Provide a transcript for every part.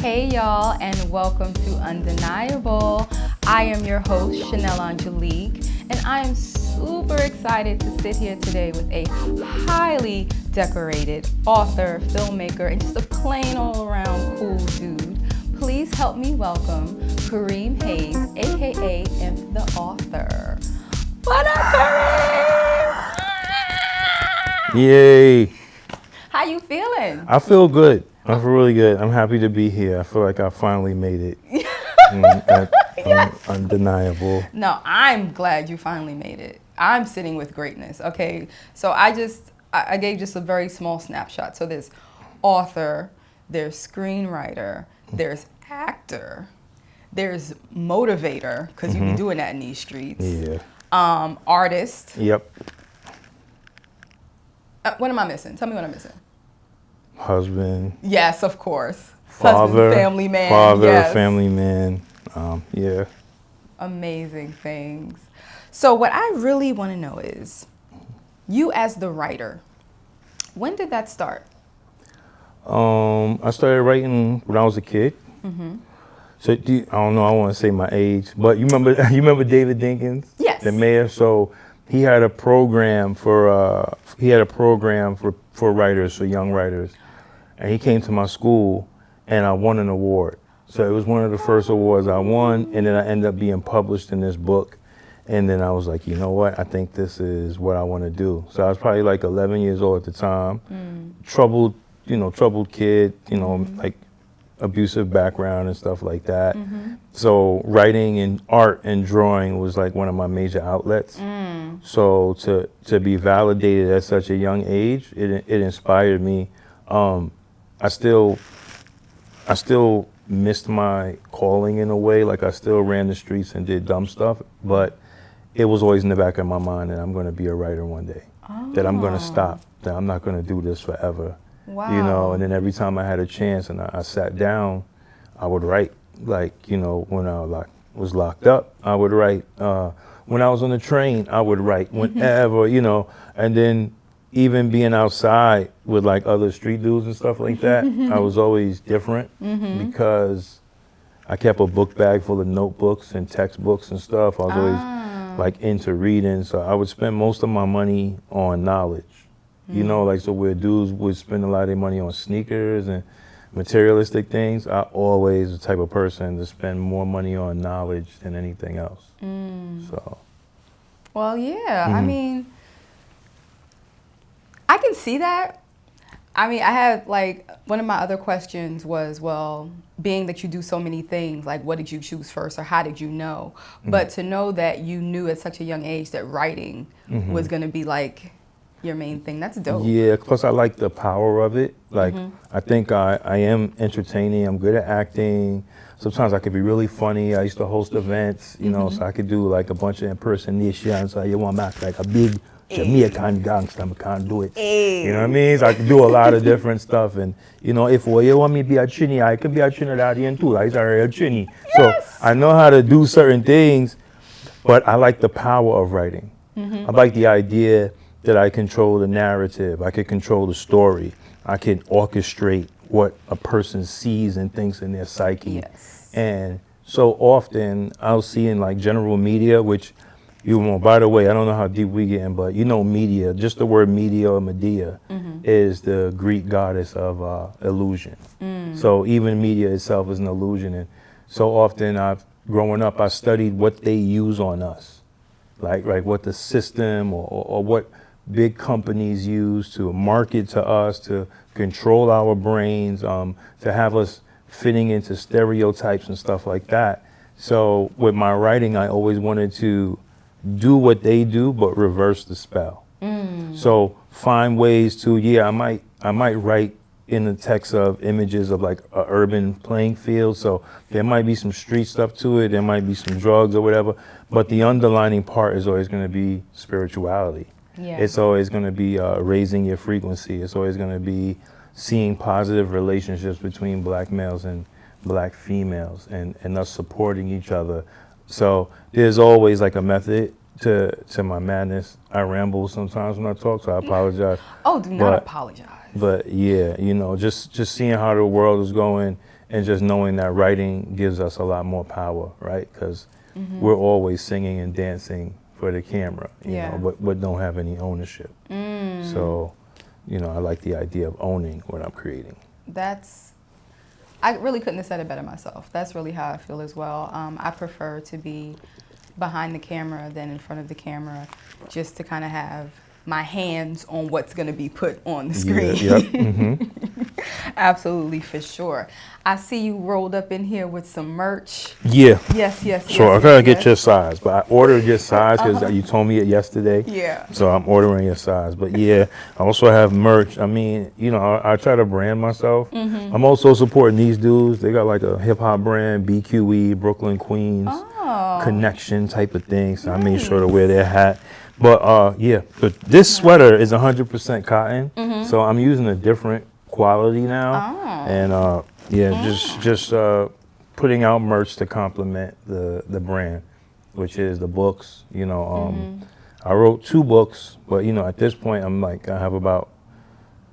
Hey y'all, and welcome to Undeniable. I am your host, Chanelle Angelique, and I am super excited to sit here today with a highly decorated author, filmmaker, and just a plain all around cool dude. Please help me welcome Kareem Hayes, aka the author. What up, Kareem? Yay! How you feeling? I feel good. I feel really good. I'm happy to be here. I feel like I finally made it. Yes. Undeniable. No, I'm glad you finally made it. I'm sitting with greatness. Okay, so I gave just a very small snapshot. So there's author, there's screenwriter, there's actor, there's motivator, because you be doing that in these streets. Yeah. Artist. Yep. What am I missing? Tell me what I'm missing. Husband. Yes, of course. Father. Husband, family man. Father, yes. family man. Yeah. Amazing things. So what I really want to know is, you as the writer, when did that start? I started writing when I was a kid. So I don't know. I don't want to say my age, but you remember David Dinkins? Yes. The mayor. So he had a program for writers, for young writers, and he came to my school, and I won an award. So it was one of the first awards I won, and then I ended up being published in this book. And then I was like, you know what? I think this is what I want to do. So I was probably like 11 years old at the time, troubled kid, like abusive background and stuff like that. So writing and art and drawing was like one of my major outlets. So to be validated at such a young age, it inspired me. I still missed my calling in a way. Like I still ran the streets and did dumb stuff, but it was always in the back of my mind that I'm going to be a writer one day. That I'm going to stop. That I'm not going to do this forever. Wow. And then every time I had a chance and I sat down, I would write. Like, when I was locked up, I would write. When I was on the train, I would write. Whenever, and then even being outside with like other street dudes and stuff like that, I was always different because I kept a book bag full of notebooks and textbooks and stuff. I was always like into reading, so I would spend most of my money on knowledge. So where dudes would spend a lot of their money on sneakers and materialistic things, I always the type of person to spend more money on knowledge than anything else. So. Well, yeah, I mean, I can see that. I mean, I had like, one of my other questions was, well, being that you do so many things, like what did you choose first or how did you know? But to know that you knew at such a young age that writing was going to be like your main thing, that's dope. Yeah, plus I like the power of it. Like, I think I am entertaining, I'm good at acting. Sometimes I could be really funny. I used to host events, so I could do like a bunch of impersonations. So you want to act like a big Jamaican gangster, I can't do it. You know what I mean? So I can do a lot of different stuff. And, if you want me to be a Trini, I can be a Trinidadian too. Like, a real Trini. Yes. So I know how to do certain things, but I like the power of writing. I like the idea that I control the narrative. I can control the story. I can orchestrate what a person sees and thinks in their psyche. Yes. And so often I'll see in like general media, which by the way, I don't know how deep we get in, but media, just the word media or Medea is the Greek goddess of illusion. So even media itself is an illusion. And so often growing up, I studied what they use on us, like what the system or what big companies use to market to us, to control our brains, to have us fitting into stereotypes and stuff like that. So with my writing, I always wanted to do what they do, but reverse the spell. So find ways to, I might write in the text of images of like an urban playing field. So there might be some street stuff to it. There might be some drugs or whatever, but the underlining part is always going to be spirituality. Yeah. It's always going to be raising your frequency. It's always going to be seeing positive relationships between black males and black females and us supporting each other. So there's always like a method to my madness. I ramble sometimes when I talk, so I apologize. Oh, do not apologize. But yeah, just seeing how the world is going and just knowing that writing gives us a lot more power, right? Because we're always singing and dancing for the camera, you know, but don't have any ownership. So, you know, I like the idea of owning what I'm creating. I really couldn't have said it better myself. That's really how I feel as well. I prefer to be behind the camera than in front of the camera, just to kind of have my hands on what's going to be put on the screen. Absolutely, for sure. I see you rolled up in here with some merch. Yeah. Yes. So I gotta get your size, but I ordered your size because you told me it yesterday. Yeah. So I'm ordering your size, but yeah, I also have merch. I mean, you know, I try to brand myself. I'm also supporting these dudes. They got like a hip hop brand, BQE, Brooklyn Queens connection type of thing. So I made sure to wear their hat. But yeah, but this sweater is 100% cotton. So I'm using a different quality now, and just putting out merch to complement the brand, which is the books. You know, I wrote 2 books, but you know, at this point, I have about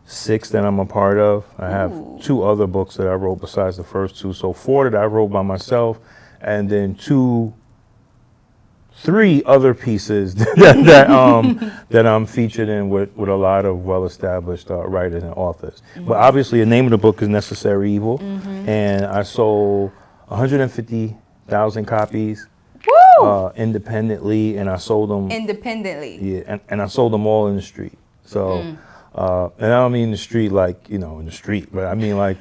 6 that I'm a part of. I have 2 other books that I wrote besides the first 2, so 4 that I wrote by myself, and then 3 other pieces that I'm featured in with a lot of well-established writers and authors. But obviously, the name of the book is Necessary Evil, and I sold 150,000 copies independently, and I sold them independently. Yeah, and I sold them all in the street. So, and I don't mean the street like, you know, in the street, but I mean like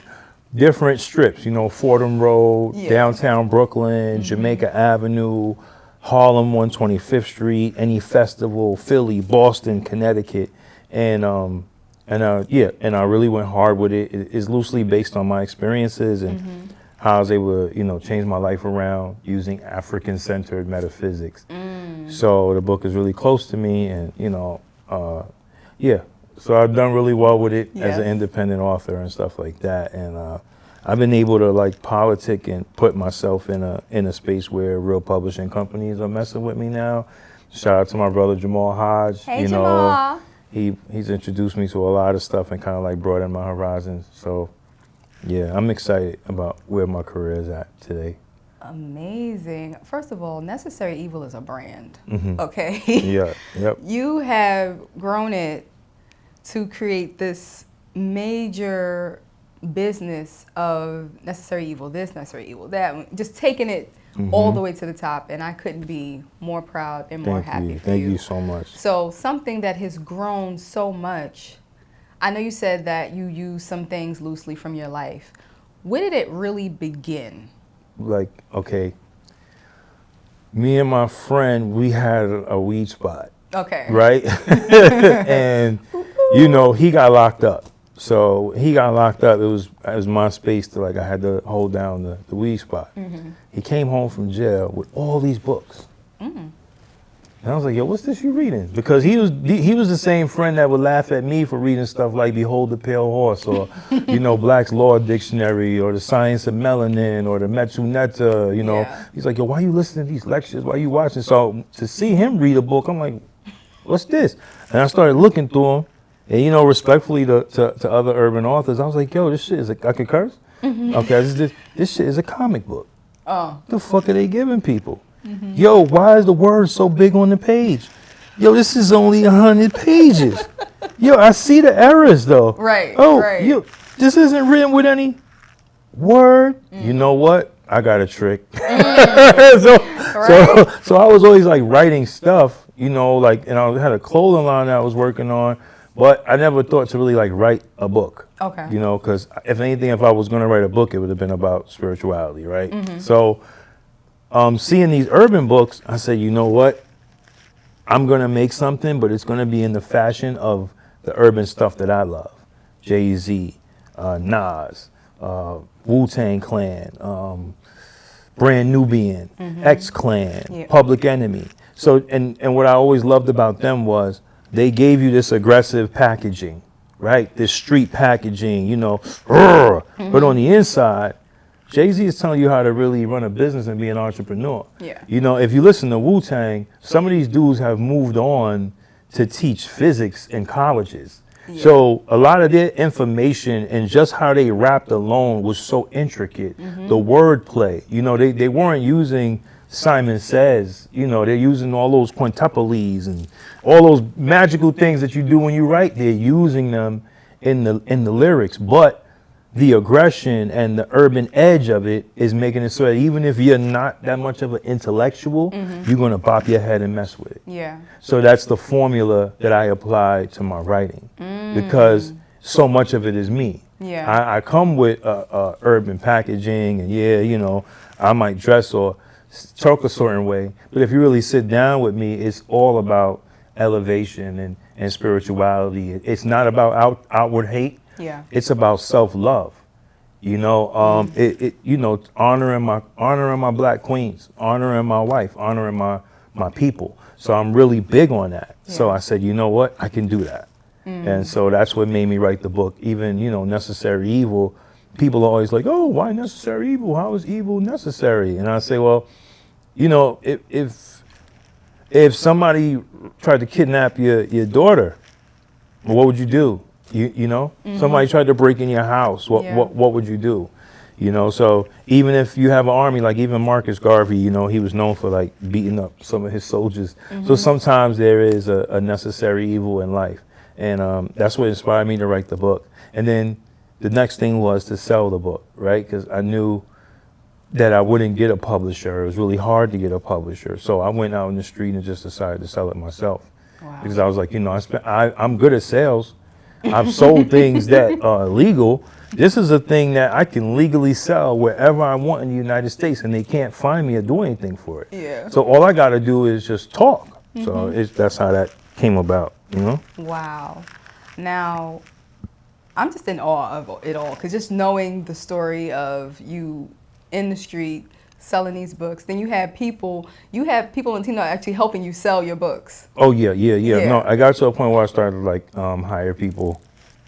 different strips. You know, Fordham Road, downtown Brooklyn, Jamaica Avenue, Harlem, 125th Street, any festival, Philly, Boston, Connecticut, and I really went hard with it. It's loosely based on my experiences and how I was able to, you know, change my life around using African-centered metaphysics. So the book is really close to me, and you know, so I've done really well with it as an independent author and stuff like that, and I've been able to like politic and put myself in a space where real publishing companies are messing with me now. Shout out to my brother Jamal Hodge. Hey, you know, Jamal. He's introduced me to a lot of stuff and kind of like broadened my horizons. So yeah, I'm excited about where my career is at today. Amazing. First of all, Necessary Evil is a brand. Okay. Yep. You have grown it to create this major business of Necessary Evil, this, Necessary Evil, that, just taking it all the way to the top, and I couldn't be more proud and more happy for you. Thank you so much. So something that has grown so much, I know you said that you use some things loosely from your life. Where did it really begin? Like, okay, me and my friend, we had a weed spot. Okay. Right? And, you know, he got locked up. So he got locked up. It was my space to, like, I had to hold down the weed spot. He came home from jail with all these books. And I was like, yo, what's this you reading? Because he was the same friend that would laugh at me for reading stuff like Behold the Pale Horse, or, you know, Black's Law Dictionary, or The Science of Melanin, or the Metsu Netta, you know. He's like, yo, why you listening to these lectures? Why you watching? So to see him read a book, I'm like, what's this? And I started looking through them. And, you know, respectfully to other urban authors, I was like, yo, this shit is I can curse? Okay, this shit is a comic book. The fuck are they giving people? Yo, why is the word so big on the page? Yo, this is only 100 pages. Yo, I see the errors though. Right. Yo, this isn't written with any word. You know what? I got a trick. So I was always like writing stuff, you know, like, and I had a clothing line that I was working on, but I never thought to really like write a book. Okay. You know, because if anything, if I was going to write a book, it would have been about spirituality, right? So seeing these urban books, I said, you know what? I'm going to make something, but it's going to be in the fashion of the urban stuff that I love. Jay-Z, Nas, Wu-Tang Clan, Brand Nubian, X-Clan, Public Enemy. So, and what I always loved about them was they gave you this aggressive packaging, right? This street packaging, you know, but on the inside, Jay-Z is telling you how to really run a business and be an entrepreneur. Yeah. You know, if you listen to Wu-Tang, some of these dudes have moved on to teach physics in colleges. So a lot of their information and just how they rapped alone was so intricate. The wordplay, you know, they weren't using Simon Says, you know, they're using all those quintuplets and all those magical things that you do when you write. They're using them in the lyrics, but the aggression and the urban edge of it is making it so that even if you're not that much of an intellectual, you're going to bop your head and mess with it. Yeah. So that's the formula that I apply to my writing because so much of it is me. Yeah. I come with urban packaging and you know, I might dress or talk a certain way, but if you really sit down with me, it's all about elevation and spirituality. It's not about outward hate. Yeah. It's about self-love. You know, you know, honoring my black queens, honoring my wife, honoring my people. So I'm really big on that. Yeah. So I said, you know what, I can do that. And so that's what made me write the book. Even, you know, Necessary Evil, people are always like, oh, why necessary evil? How is evil necessary? And I say, well, you know, if somebody tried to kidnap your daughter, what would you do? You know, somebody tried to break in your house. What would you do? You know, so even if you have an army, like even Marcus Garvey, you know, he was known for like beating up some of his soldiers. So sometimes there is a necessary evil in life. And that's what inspired me to write the book. And then the next thing was to sell the book, right? Because I knew that I wouldn't get a publisher. It was really hard to get a publisher. So I went out in the street and just decided to sell it myself. Wow. Because I was like, you know, I'm good at sales. I've sold things that are illegal. This is a thing that I can legally sell wherever I want in the United States, and they can't find me or do anything for it. Yeah. So all I got to do is just talk. So that's how that came about, you know? Wow. Now, I'm just in awe of it all, because just knowing the story of you in the street selling these books, then you have people in the team that are actually helping you sell your books. Oh yeah. No, I got to a point where I started to like hire people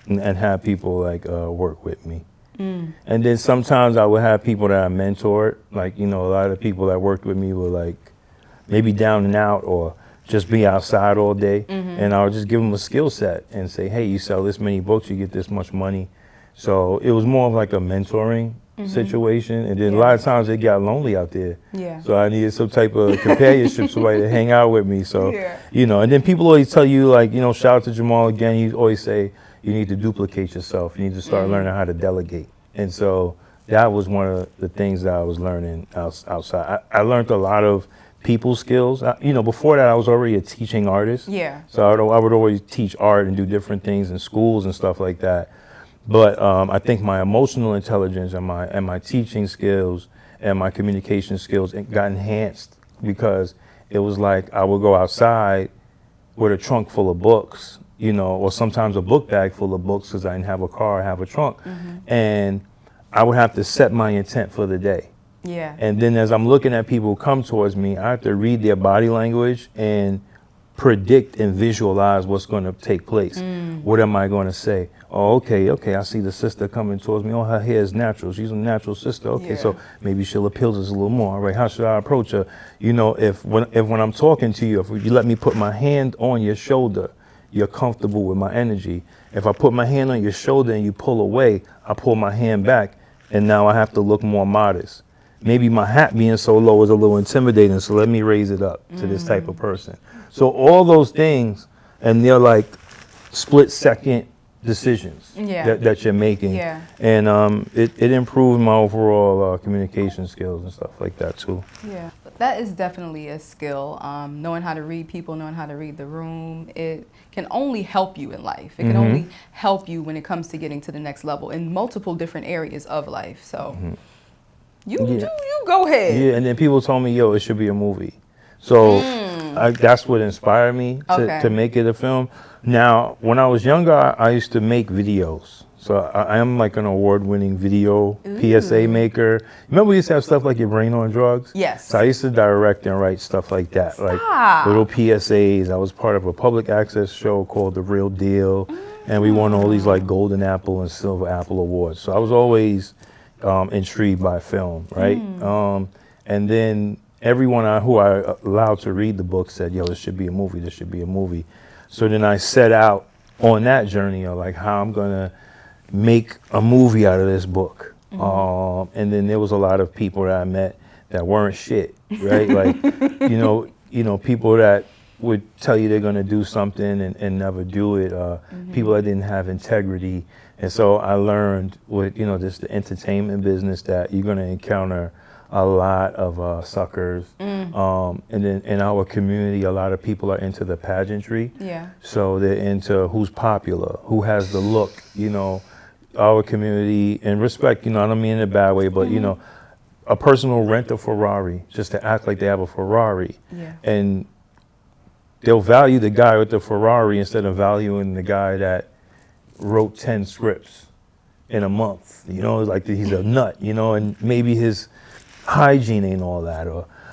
and have people like work with me. And then sometimes I would have people that I mentored, like, you know, a lot of people that worked with me were like maybe down and out or just be outside all day. And I would just give them a skill set and say, hey, you sell this many books, you get this much money. So it was more of like a mentoring situation. And then a lot of times it got lonely out there. Yeah. So I needed some type of companionship, somebody to hang out with me. So, Yeah. you know, and then people always tell you, like, you know, shout out to Jamal again. He always say, you need to duplicate yourself. You need to start learning how to delegate. And so that was one of the things that I was learning outside. I learned a lot of people skills. You know, before that, I was already a teaching artist. Yeah. So I would always teach art and do different things in schools and stuff like that. But I think my emotional intelligence and my teaching skills and my communication skills got enhanced because it was like I would go outside with a trunk full of books, you know, or sometimes a book bag full of books because I didn't have a car or have a trunk. And I would have to set my intent for the day. Yeah. And then as I'm looking at people come towards me, I have to read their body language and predict and visualize what's going to take place. What am I going to say? Oh, okay, I see the sister coming towards me. Oh, her hair is natural. She's a natural sister. Okay, Yeah. so maybe she'll appeal to us a little more. All right, how should I approach her? You know, if when I'm talking to you, if you let me put my hand on your shoulder, you're comfortable with my energy. If I put my hand on your shoulder and you pull away, I pull my hand back, and now I have to look more modest. Maybe my hat being so low is a little intimidating, so let me raise it up to this type of person. So all those things, and they're like split-second decisions that you're making. Yeah. And it improved my overall communication skills and stuff like that too. Yeah, that is definitely a skill. Knowing how to read people, knowing how to read the room, it can only help you in life. It can only help you when it comes to getting to the next level in multiple different areas of life. So you go ahead. Yeah, and then people told me, yo, it should be a movie. So that's what inspired me to make it a film. Now, when I was younger, I used to make videos. So I am like an award-winning video PSA maker. Remember we used to have stuff like Your Brain on Drugs? Yes. So I used to direct and write stuff like that, like little PSAs. I was part of a public access show called The Real Deal, and we won all these like Golden Apple and Silver Apple awards. So I was always intrigued by film, right? And then everyone who I allowed to read the book said, yo, this should be a movie, this should be a movie. So then I set out on that journey of like how I'm gonna make a movie out of this book. And then there was a lot of people that I met that weren't shit, right? Like, people that would tell you they're gonna do something and never do it. People that didn't have integrity. And so I learned with, just the entertainment business that you're gonna encounter a lot of suckers. And then in our community, a lot of people are into the pageantry. Yeah. So they're into who's popular, who has the look, our community, and respect, I don't mean in a bad way, but, a person will rent a Ferrari just to act like they have a Ferrari. Yeah. And they'll value the guy with the Ferrari instead of valuing the guy that wrote 10 scripts in a month. Like he's a nut, and maybe his hygiene ain't all that,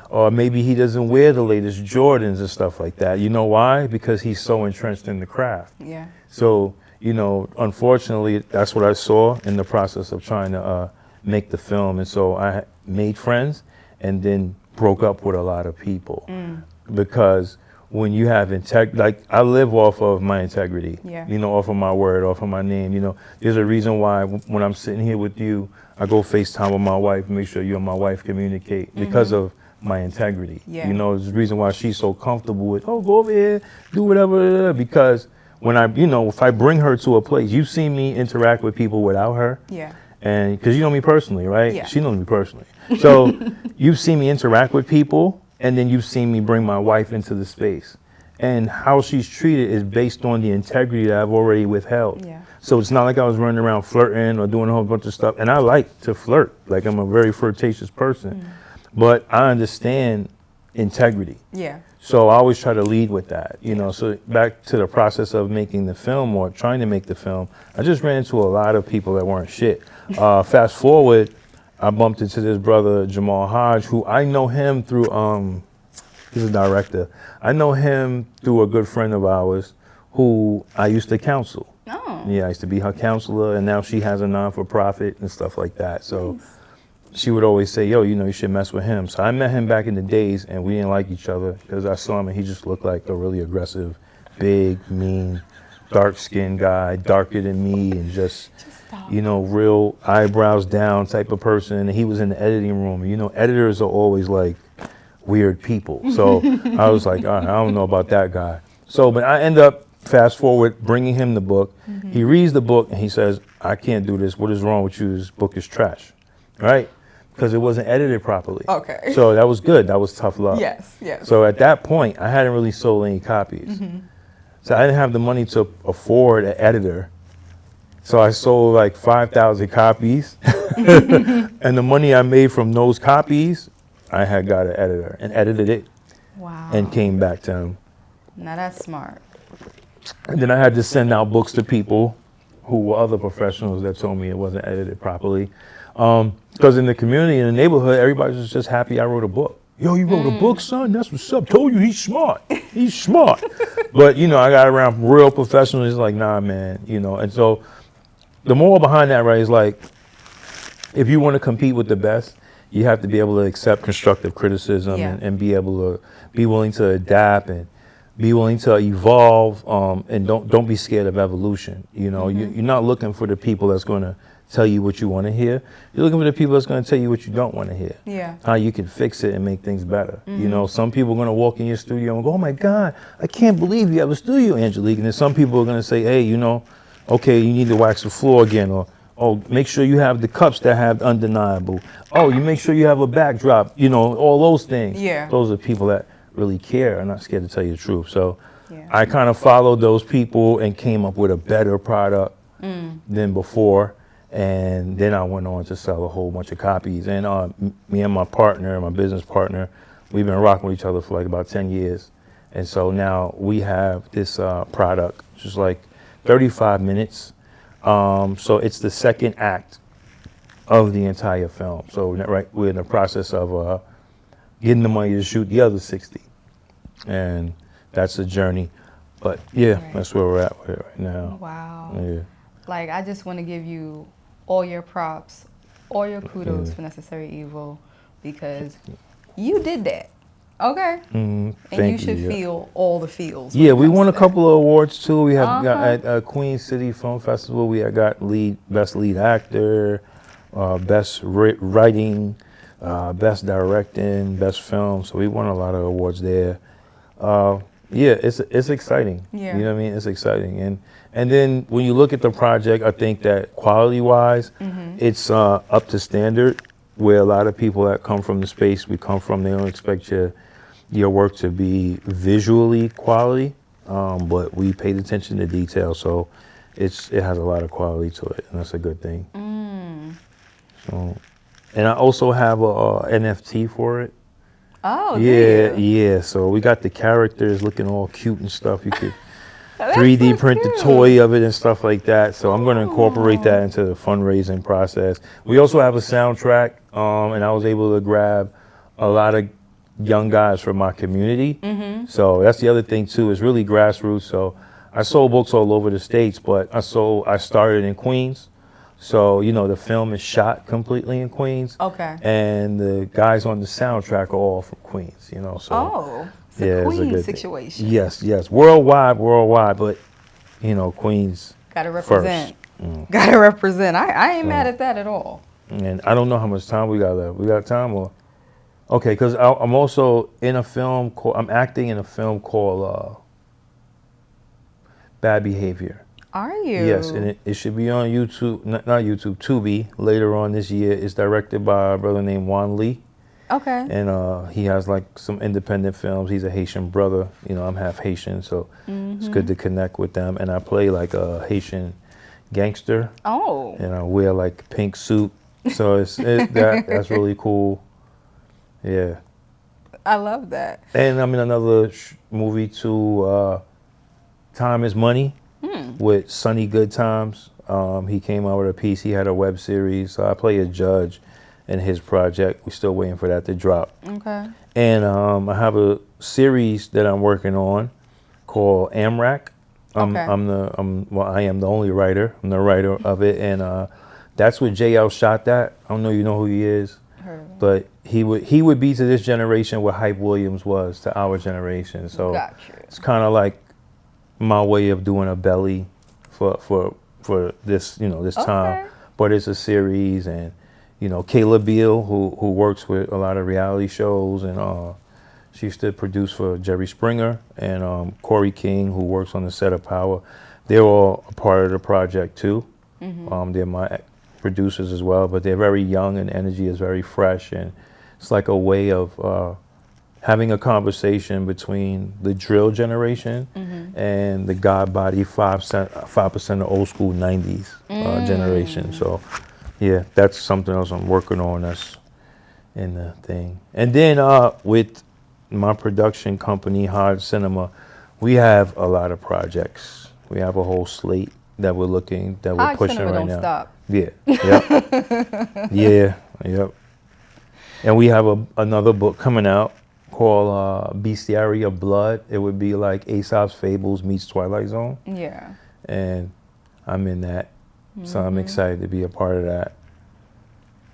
or maybe he doesn't wear the latest Jordans and stuff like that. You know why? Because he's so entrenched in the craft. Yeah. So, unfortunately, that's what I saw in the process of trying to make the film. And so I made friends and then broke up with a lot of people. Because when you have integrity, like I live off of my integrity, off of my word, off of my name. There's a reason why when I'm sitting here with you, I go FaceTime with my wife, make sure you and my wife communicate because of my integrity. Yeah. There's a reason why she's so comfortable with, go over here, do whatever, because when if I bring her to a place, you've seen me interact with people without her. Yeah. And because you know me personally, right? Yeah. She knows me personally. So you've seen me interact with people, and then you've seen me bring my wife into the space. And how she's treated is based on the integrity that I've already withheld. Yeah. So it's not like I was running around flirting or doing a whole bunch of stuff. And I like to flirt. Like I'm a very flirtatious person. But I understand integrity. Yeah. So I always try to lead with that, So back to the process of making the film or trying to make the film, I just ran into a lot of people that weren't shit. Fast forward, I bumped into this brother, Jamal Hodge, who I know him through, he's a director. I know him through a good friend of ours who I used to counsel. Oh. Yeah, I used to be her counselor, and now she has a non-for-profit and stuff like that. So she would always say, yo, you should mess with him. So I met him back in the days, and we didn't like each other because I saw him, and he just looked like a really aggressive, big, mean, dark-skinned guy, darker than me, and just real eyebrows down type of person. And he was in the editing room. Editors are always like weird people. So I was like, all right, I don't know about that guy. So, but I end up, fast forward, bringing him the book. He reads the book, and he says, I can't do this. What is wrong with you? This book is trash, right? Because it wasn't edited properly. Okay. So that was good. That was tough love. Yes, yes. So at that point, I hadn't really sold any copies. So I didn't have the money to afford an editor. So I sold like 5,000 copies. And the money I made from those copies, I had got an editor and edited it. Wow. And came back to him. Now that's smart. And then I had to send out books to people who were other professionals that told me it wasn't edited properly. Because in the community, in the neighborhood, everybody was just happy I wrote a book. Yo, you wrote a book, son? That's what's up. Told you he's smart. He's smart. But, I got around real professionals. It's like, nah, man, And so the moral behind that, right, is like, if you want to compete with the best, you have to be able to accept constructive criticism and be able to be willing to adapt and be willing to evolve, and don't be scared of evolution. You're not looking for the people that's going to tell you what you want to hear. You're looking for the people that's going to tell you what you don't want to hear. Yeah. How you can fix it and make things better. Some people are going to walk in your studio and go, oh my God, I can't believe you have a studio, Angelique. And then some people are going to say, hey, okay, you need to wax the floor again, or oh, make sure you have the cups that have undeniable. Oh, you make sure you have a backdrop, all those things. Yeah. Those are people that really care and not scared to tell you the truth. So I kind of followed those people and came up with a better product than before. And then I went on to sell a whole bunch of copies. And me and my partner, my business partner, we've been rocking with each other for like about 10 years. And so now we have this product, just like 35 minutes. So it's the second act of the entire film. So we're in the process of getting the money to shoot the other 60. And that's a journey. But that's where we're at with it right now. Wow. Yeah. Like, I just want to give you all your props, all your kudos for Necessary Evil, because you did that. Okay. And you Thank should you. feel all the feels. Yeah, when we it comes won to a that. couple of awards too. We have got Uh-huh. at Queen City Film Festival. We had got best lead actor, best writing, best directing, best film. So we won a lot of awards there. Yeah, it's exciting. Yeah. You know what I mean? It's exciting, and then when you look at the project, I think that quality wise, it's up to standard. Where a lot of people that come from the space we come from, they don't expect your work to be visually quality, but we paid attention to detail, so it has a lot of quality to it, and that's a good thing. So, and I also have a NFT for it. Oh, do Yeah, you? yeah. So we got the characters looking all cute and stuff. You could That's 3D so print the cute. toy of it and stuff like that. So I'm going to incorporate Oh. that into the fundraising process. We also have a soundtrack, and I was able to grab a lot of young guys from my community. So that's the other thing too. It's really grassroots. So I sold books all over the states, but I started in Queens. So, the film is shot completely in Queens. Okay. And the guys on the soundtrack are all from Queens, so. Oh, it's a Yeah, it's a queen good thing. situation. Yes. Worldwide, but, Queens Gotta first. represent. Gotta represent. I ain't mad at that at all. And I don't know how much time we got left. We got time or? Okay, because I'm also in a film I'm acting in a film called Bad Behavior. Are you? Yes, and it should be on YouTube, not YouTube, Tubi, later on this year. It's directed by a brother named Juan Lee, Okay. and he has like some independent films. He's a Haitian brother. I'm half Haitian, so it's good to connect with them. And I play like a Haitian gangster, Oh. and I wear like a pink suit, so that's really cool. Yeah, I love that. and I'm in another movie too, Time is Money. With Sunny Good Times. He came out with a piece. He had a web series. So I play a judge in his project. We're still waiting for that to drop. Okay. And I have a series that I'm working on called AMRAC. I am the only writer. I'm the writer of it, and that's what JL shot that. I don't know you know who he is, Heard of it. but he would be to this generation what Hype Williams was to our generation. So Gotcha. it's kind of like my way of doing a belly for this this time, Okay. but it's a series. And Kayla Beal, who works with a lot of reality shows, and she used to produce for Jerry Springer, and Corey King, who works on the set of Power. They're all a part of the project too. They're my producers as well, but they're very young and energy is very fresh, and it's like a way of having a conversation between the drill generation and the God body 5% of old school 90s generation. So, yeah, that's something else I'm working on. That's in the thing. And then with my production company, Hard Cinema, we have a lot of projects. We have a whole slate that we're Hard pushing cinema right don't now. stop. Yeah. Yep. Yep. And we have another book coming out called Bestiary of Blood. It would be like Aesop's Fables meets Twilight Zone. Yeah. And I'm in that. So I'm excited to be a part of that.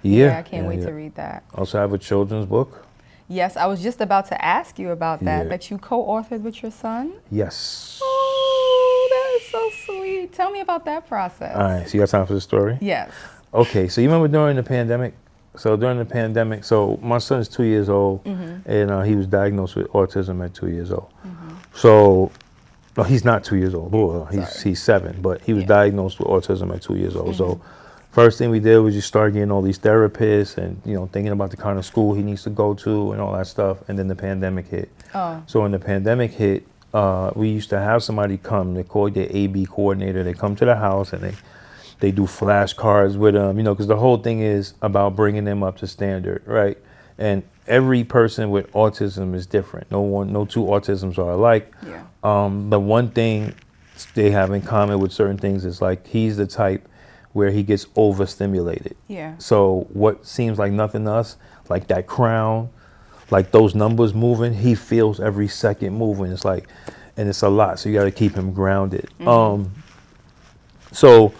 Yeah, I can't wait to read that. Also have a children's book. Yes, I was just about to ask you about that, Yeah. that you co-authored with your son. Yes. Oh, that is so sweet. Tell me about that process. All right, so you got time for the story? Yes. Okay, so you remember during the pandemic? So during the pandemic, so my son's 2 years old, and he was diagnosed with autism at 2 years old. So, no, he's not 2 years old. Oh, he's 7, but he was diagnosed with autism at 2 years old. So, first thing we did was just start getting all these therapists, and thinking about the kind of school he needs to go to and all that stuff. And then the pandemic hit. Oh. So when the pandemic hit, we used to have somebody come. They called their AB coordinator. They come to the house and they do flashcards with them, because the whole thing is about bringing them up to standard, right? And every person with autism is different. No two autisms are alike. Yeah. The one thing they have in common with certain things is like he's the type where he gets overstimulated. Yeah. So what seems like nothing to us, like that crown, like those numbers moving, he feels every second moving. It's like, and it's a lot. So you got to keep him grounded. So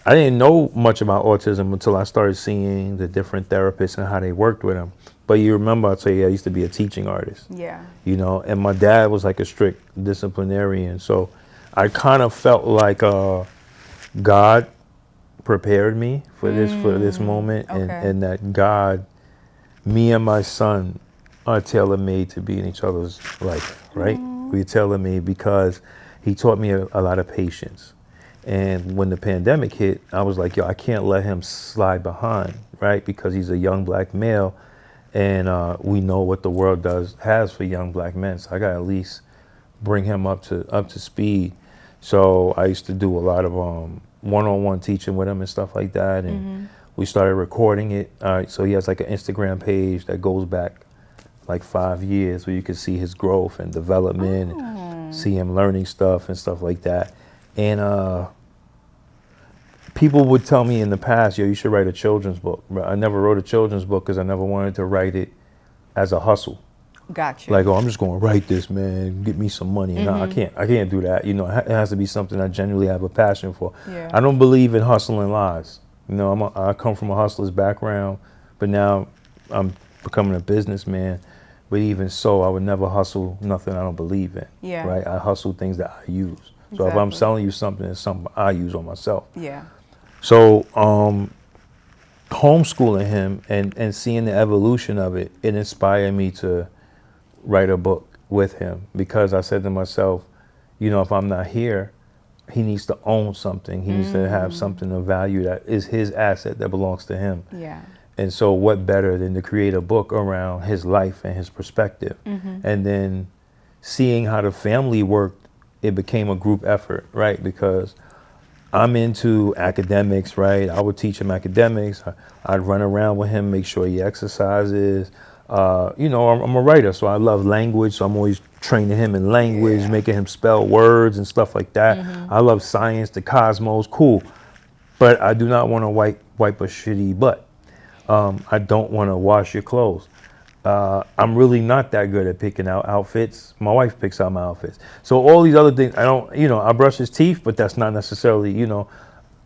I didn't know much about autism until I started seeing the different therapists and how they worked with them. But you remember, I'd say I used to be a teaching artist. Yeah. You know, and my dad was like a strict disciplinarian. So I kind of felt like God prepared me for this moment, Okay. and that God, me and my son are tailor made to be in each other's life, right? We're tailor made because he taught me a lot of patience. And when the pandemic hit, I was like, yo, I can't let him slide behind, right? Because he's a young black male, and we know what the world has for young black men. So I got to at least bring him up to speed. So I used to do a lot of one-on-one teaching with him and stuff like that, and we started recording it. So he has like an Instagram page that goes back like 5 years, where you can see his growth and development, and see him learning stuff and stuff like that. And people would tell me in the past, yo, you should write a children's book. But I never wrote a children's book because I never wanted to write it as a hustle. Gotcha. Like, oh, I'm just going to write this, man, get me some money. No, I can't do that. You know, it has to be something I genuinely have a passion for. Yeah. I don't believe in hustling lives. You know, I come from a hustler's background, but now I'm becoming a businessman. But even so, I would never hustle nothing I don't believe in. Yeah. Right? I hustle things that I use. So if Exactly. I'm selling you something, it's something I use on myself. Yeah. So homeschooling him and seeing the evolution of it, it inspired me to write a book with him, because I said to myself, you know, if I'm not here, he needs to own something. He needs to have something of value that is his asset that belongs to him. Yeah. And so what better than to create a book around his life and his perspective. And then seeing how the family worked, it became a group effort, right? Because I'm into academics, right? I would teach him academics. I'd run around with him, make sure he exercises. You know, I'm a writer, so I love language. So I'm always training him in language, making him spell words and stuff like that. I love science, the cosmos, cool. But I do not want to wipe a shitty butt. I don't want to wash your clothes. I'm really not that good at picking out outfits. My wife picks out my outfits. So all these other things, I don't, you know, I brush his teeth, but that's not necessarily, you know,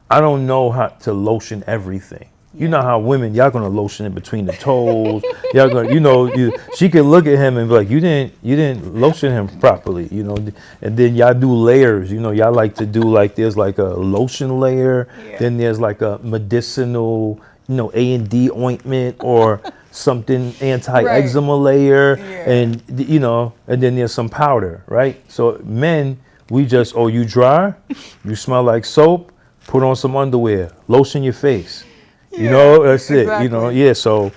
I don't know how to lotion everything. You know how women, y'all gonna lotion it between the toes. Y'all gonna, you know, she could look at him and be like, you didn't lotion him properly, you know. And then y'all do layers, you know. Y'all like to do like, there's like a lotion layer, then there's like a medicinal, you know, A&D ointment or something anti-eczema layer, and you know, and then there's some powder, right? So men, we just, oh, you dry, you smell like soap, put on some underwear, lotion your face. You know, that's it. You know, yeah. So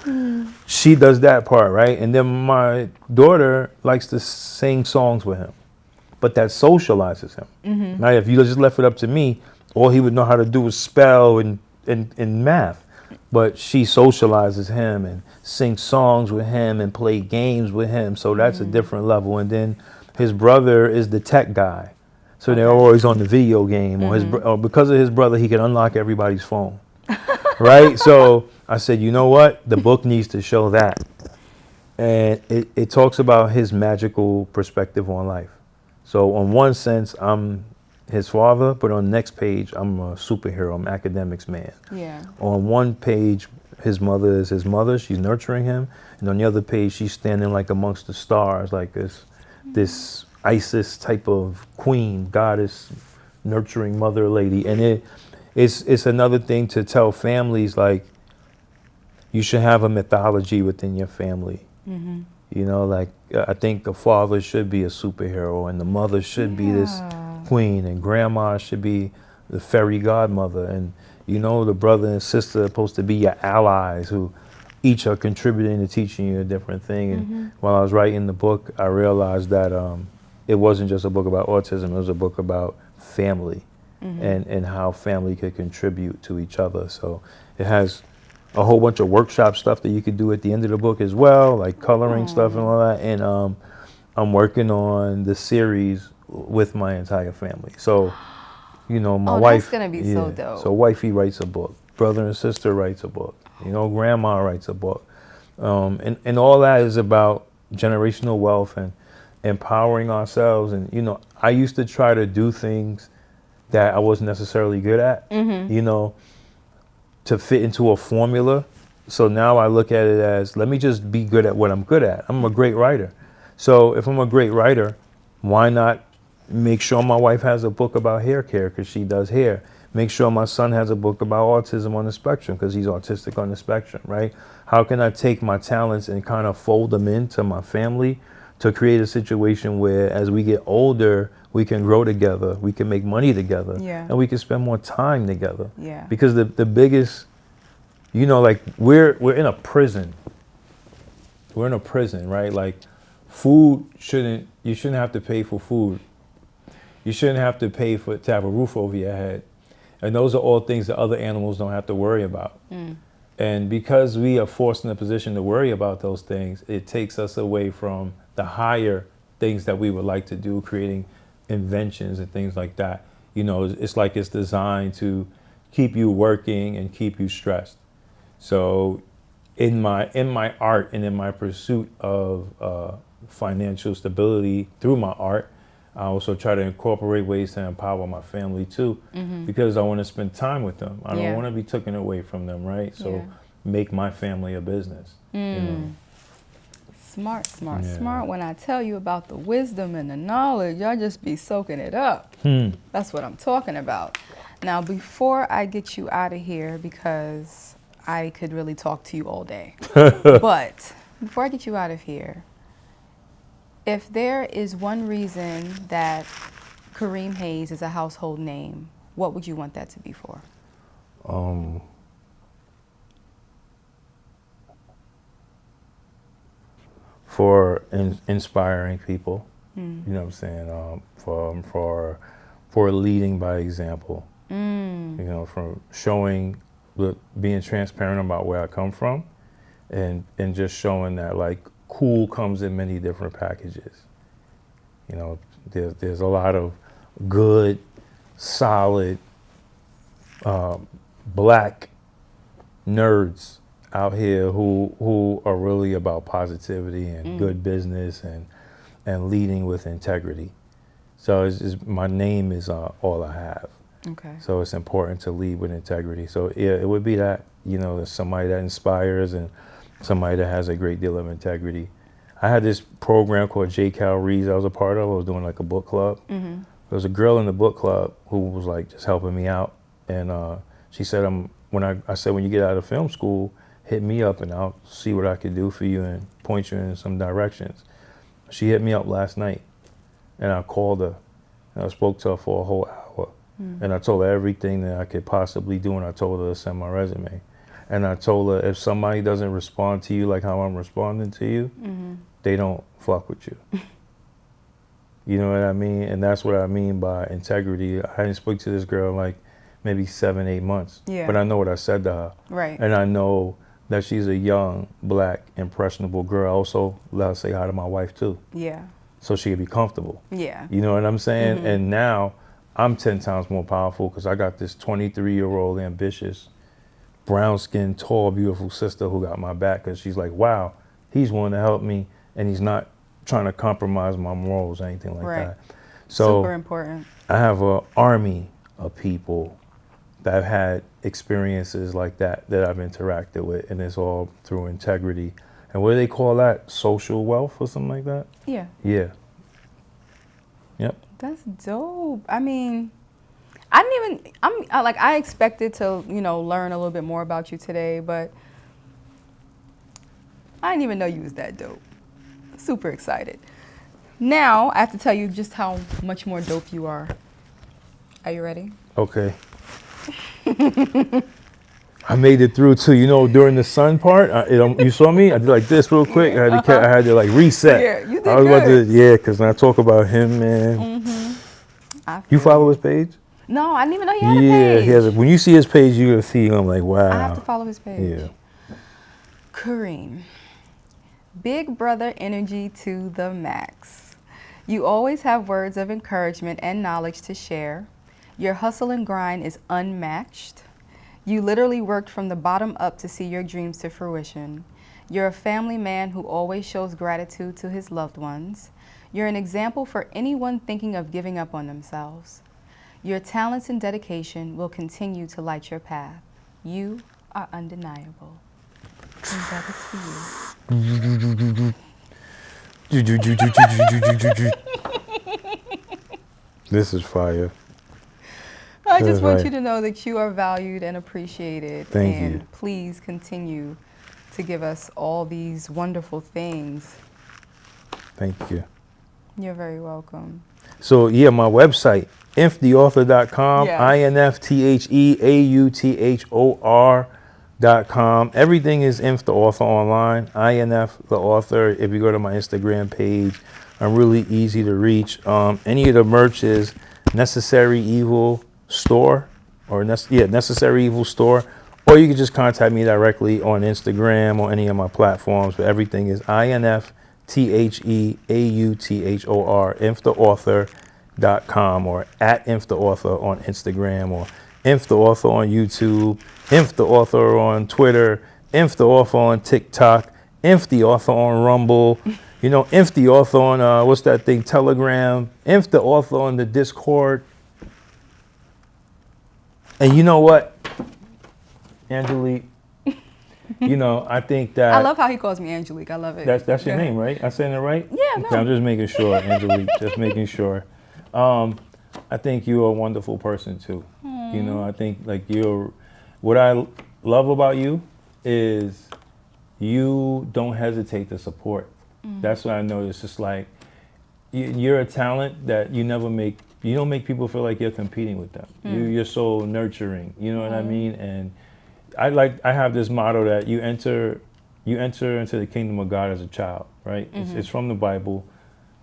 she does that part, right? And then my daughter likes to sing songs with him, but that socializes him. Now, if you just left it up to me, all he would know how to do is spell and math. But she socializes him and sings songs with him and play games with him. So that's a different level. And then his brother is the tech guy, so they're always on the video game. Or because of his brother, he can unlock everybody's phone. Right? So I said, you know what? The book needs to show that. And it talks about his magical perspective on life. So on one sense, I'm his father, but on the next page, I'm a superhero. I'm academics man. Yeah. On one page, his mother is his mother. She's nurturing him. And on the other page, she's standing like amongst the stars, like this Isis type of queen, goddess, nurturing mother lady. And it's another thing to tell families, like, you should have a mythology within your family. You know, like, I think the father should be a superhero, and the mother should be this queen, and grandma should be the fairy godmother. And, you know, the brother and sister are supposed to be your allies who each are contributing to teaching you a different thing. And while I was writing the book, I realized that it wasn't just a book about autism, it was a book about family. And how family could contribute to each other. So it has a whole bunch of workshop stuff that you could do at the end of the book as well, like coloring stuff and all that. And I'm working on the series with my entire family. So, you know, my wife. That's gonna be so dope. So wifey writes a book, brother and sister writes a book, you know, grandma writes a book. And all that is about generational wealth and empowering ourselves. And, you know, I used to try to do things that I wasn't necessarily good at, you know, to fit into a formula. So now I look at it as, let me just be good at what I'm good at. I'm a great writer. So if I'm a great writer, why not make sure my wife has a book about hair care because she does hair? Make sure my son has a book about autism on the spectrum because he's autistic on the spectrum, right? How can I take my talents and kind of fold them into my family to create a situation where as we get older, we can grow together, we can make money together, and we can spend more time together. Yeah. Because the biggest, you know, like we're in a prison. We're in a prison, right? Like food you shouldn't have to pay for food. You shouldn't have to pay to have a roof over your head. And those are all things that other animals don't have to worry about. And because we are forced in a position to worry about those things, it takes us away from the higher things that we would like to do, creating inventions and things like that. You know, it's like it's designed to keep you working and keep you stressed. So in my art and in my pursuit of financial stability through my art, I also try to incorporate ways to empower my family too, because I want to spend time with them. I don't want to be taken away from them, right? So make my family a business. You know? Smart. When I tell you about the wisdom and the knowledge, y'all just be soaking it up. That's what I'm talking about. Now, before I get you out of here, because I could really talk to you all day, but before I get you out of here, if there is one reason that Kareem Hayes is a household name, what would you want that to be for? For inspiring people, you know what I'm saying? For leading by example, you know, from showing, being transparent about where I come from, and just showing that like cool comes in many different packages. You know, there's a lot of good, solid, black nerds out here who are really about positivity and good business and leading with integrity. So my name is all I have. Okay. So it's important to lead with integrity. So yeah, it would be that, you know, there's somebody that inspires and somebody that has a great deal of integrity. I had this program called J. Cal Reads I was a part of. I was doing like a book club. There was a girl in the book club who was like just helping me out. And she said, I said, when you get out of film school, hit me up and I'll see what I can do for you and point you in some directions. She hit me up last night and I called her and I spoke to her for a whole hour. And I told her everything that I could possibly do, and I told her to send my resume. And I told her if somebody doesn't respond to you like how I'm responding to you, they don't fuck with you. You know what I mean? And that's what I mean by integrity. I hadn't spoken to this girl in like maybe 7-8 months. But I know what I said to her. Right. And I know that she's a young, black, impressionable girl. I also let her say hi to my wife too. Yeah. So she could be comfortable. Yeah. You know what I'm saying? And now I'm 10 times more powerful because I got this 23-year-old ambitious, brown-skinned, tall, beautiful sister who got my back because she's like, wow, he's willing to help me and he's not trying to compromise my morals or anything like that. So super important. I have an army of people that have had experiences like that I've interacted with, and it's all through integrity. And what do they call that? Social wealth or something like that? Yeah. Yeah. Yep. That's dope. I mean, I expected to, you know, learn a little bit more about you today, but I didn't even know you was that dope. Super excited. Now, I have to tell you just how much more dope you are. Are you ready? Okay. I made it through too. You know, during the sun part, you saw me? I did like this real quick. I had to like reset. Yeah, you did I was good. about to, because when I talk about him, man. You follow his page? No, I didn't even know he had a page. Yeah, he has. When you see his page, you're gonna see. I'm like, wow. I have to follow his page. Yeah. Kareem, big brother energy to the max. You always have words of encouragement and knowledge to share. Your hustle and grind is unmatched. You literally worked from the bottom up to see your dreams to fruition. You're a family man who always shows gratitude to his loved ones. You're an example for anyone thinking of giving up on themselves. Your talents and dedication will continue to light your path. You are undeniable. And that is for you. This is fire. I just want you to know that you are valued and appreciated. Thank and you. Please continue to give us all these wonderful things. Thank you. You're very welcome. So yeah, my website, inftheauthor.com, Yes. inftheauthor.com. Everything is Inf the Author online, INF the Author. If you go to my Instagram page, I'm really easy to reach. Any of the merch is Necessary Evil Store, or Necessary Evil Store, or you can just contact me directly on Instagram or any of my platforms. But everything is INF TheAuthor, inftheauthor.com, or at inftheauthor on Instagram, or inftheauthor on YouTube, inftheauthor on Twitter, inftheauthor on TikTok, inftheauthor on Rumble, inftheauthor on what's that thing, Telegram, inftheauthor on the Discord. And you know what, Angelique? I think that... I love how he calls me Angelique. I love it. That's your name, right? I saying it right? Yeah, okay, I'm just making sure, Angelique. Just making sure. I think you're a wonderful person, too. I think, what I love about you is you don't hesitate to support. That's what I noticed. It's like you're a talent that you don't make people feel like you're competing with them. You're so nurturing, you know what I mean? And I have this motto that you enter into the kingdom of God as a child, right? It's from the Bible.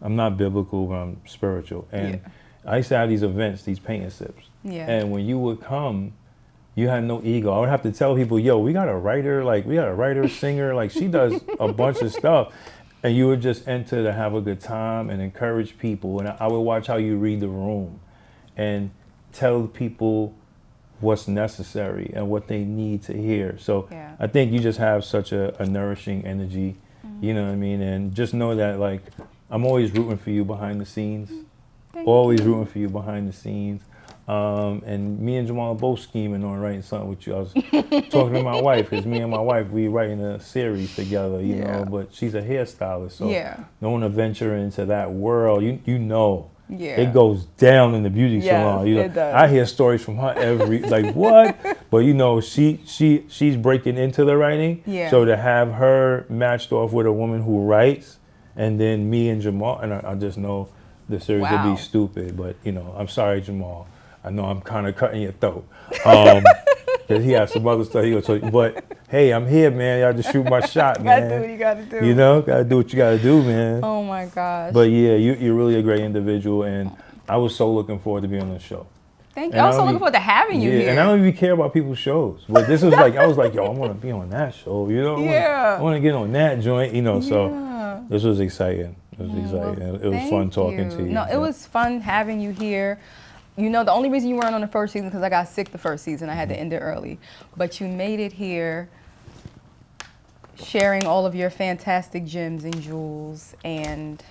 I'm not biblical, but I'm spiritual. And I used to have these events, these painting sips. Yeah. And when you would come, you had no ego. I would have to tell people, yo, we got a writer, singer, she does a bunch of stuff. And you would just enter to have a good time and encourage people. And I would watch how you read the room and tell people what's necessary and what they need to hear. So I think you just have such a nourishing energy, you know what I mean? And just know that I'm always rooting for you behind the scenes. Rooting for you behind the scenes. And me and Jamal are both scheming on writing something with you. I was talking to my wife, because me and my wife, we writing a series together, you know, but she's a hairstylist, so don't want to venture into that world. You know. Yeah. It goes down in the beauty salon. It does. I hear stories from her what? But she's breaking into the writing. Yeah. So to have her matched off with a woman who writes, and then me and Jamal, and I just know the series would be stupid. But I'm sorry, Jamal. I know I'm kind of cutting your throat. Because he has some other stuff he gonna tell you. But hey, I'm here, man. Y'all just shoot my shot, man. Gotta do what you gotta do. Gotta do what you gotta do, man. Oh my gosh. But yeah, you're really a great individual, and I was so looking forward to being on the show. Thank you. I was so looking forward to having you here. And I don't even care about people's shows. But this was I was like, yo, I want to be on that show, I want to get on that joint, so this was exciting. It was exciting. It was fun talking to you. No, it was fun having you here. The only reason you weren't on the first season because I got sick the first season. I had to end it early. But you made it here, sharing all of your fantastic gems and jewels. And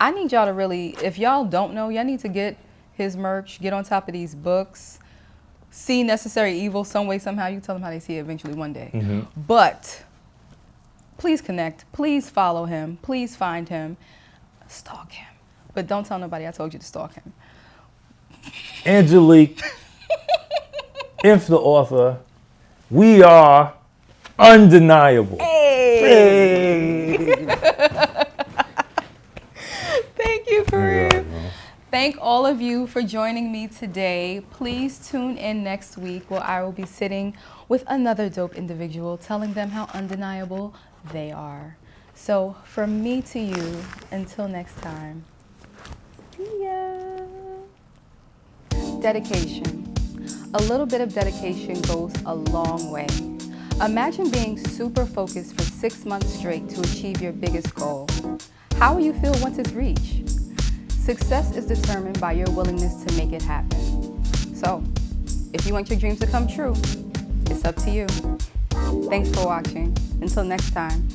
I need y'all to really, if y'all don't know, y'all need to get his merch, get on top of these books, see Necessary Evil some way, somehow. You tell them how they see it eventually one day. But please connect. Please follow him. Please find him. Stalk him. But don't tell nobody I told you to stalk him. Angelique, Inf the Author, we are undeniable. Hey. Thank you, Kareem. Thank all of you for joining me today. Please tune in next week where I will be sitting with another dope individual telling them how undeniable they are. So from me to you, until next time, see ya. Dedication. A little bit of dedication goes a long way. Imagine being super focused for 6 months straight to achieve your biggest goal. How will you feel once it's reached? Success is determined by your willingness to make it happen. So, if you want your dreams to come true, it's up to you. Thanks for watching. Until next time.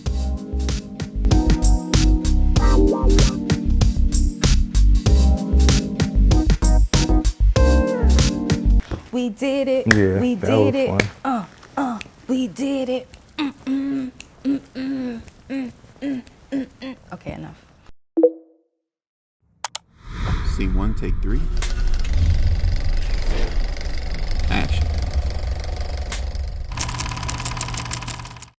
We did it. Yeah, We that did was it. fun. We did it. Okay, enough. Scene one, take three. Action.